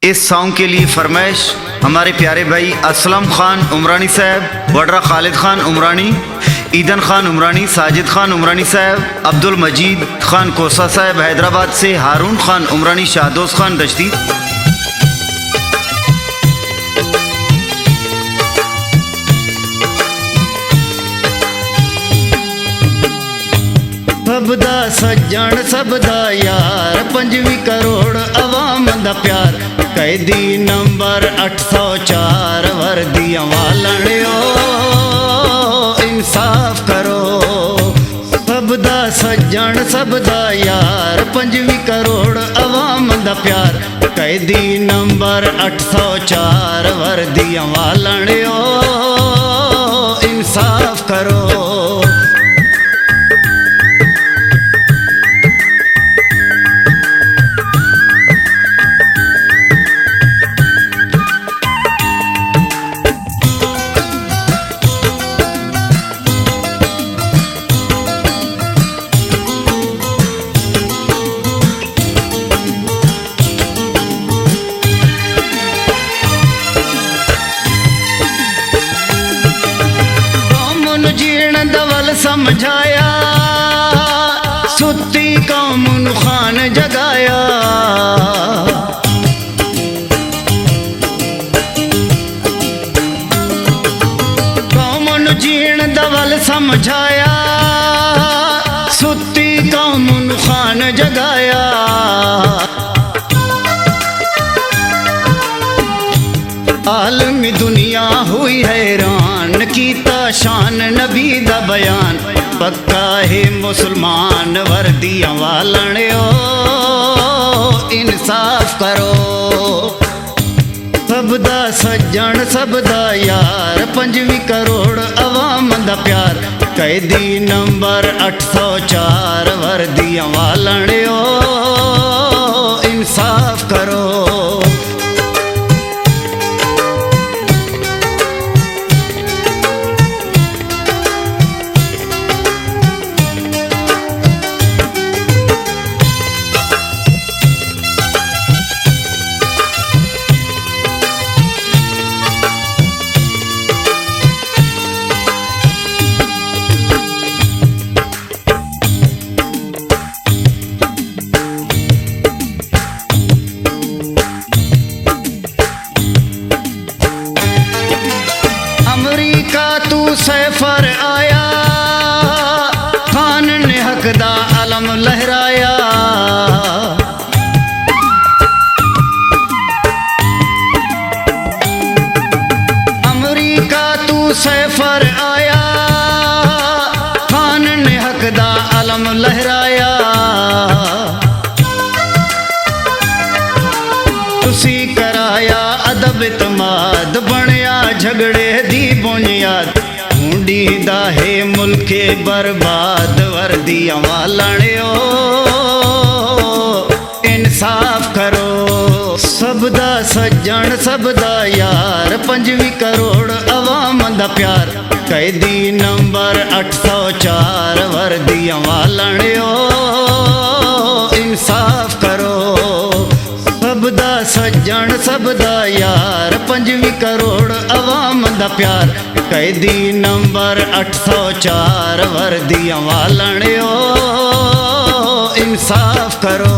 इस सॉन्ग के लिए फरमाइश हमारे प्यारे भाई असलम खान उमरानी साहब, वडरा खालिद खान उमरानी, ईदन खान उमरानी, साजिद खान उमरानी साहब, अब्दुल मजीद खान कोसा साहब हैदराबाद से, हारून खान उमरानी, शाहदोज खान दश्ती। सबदा सज्जन सबदा यार, 25 करोड़ अवाम दा प्यार, कैदी नंबर 804 वर्दियां वालणियो इंसाफ करो। सबदा सज्जन सबदा यार, 25 करोड़ अवाम दा प्यार, कैदी नंबर 804 वर्दियां वालणियो इंसाफ करो। जीण दवल समझाया, सुती कौम नू खान जगाया। कौम नू जीण दवल समझाया, सुती कौम नू खान जगाया। आलमी दुनिया हुई हैरान, कीता शान नबी दा बयान, पक्का है मुसलमान वर्दियां वालणियो इंसाफ करो। सबदा सज्जन सबदा यार, 25 करोड़ अवाम दा प्यार, कैदी नंबर 804 वर्दियां वालणियो इंसाफ करो। अमरीका तू सफर आया, खान ने हक दा अलम लहराया। अमरीका तू सफर आया, खान ने हक दा अलम लहराया। तुसी कराया अदब इतमाद, बनया झगड़े दी बुनियाद, ढूंढी दा है मुल्के बर्बाद वर्दियां वालणियो इंसाफ करो। सबदा सज्जन सबदा यार, 25 करोड़ अवाम दा प्यार, कैदी नंबर 804 वर्दियां वालणियो इंसाफ करो। सबदा सज्जन सबदा यार, 25 करोड़ अवाम दा प्यार, कैदी नंबर 804 वर्दियां वालणियो इंसाफ करो।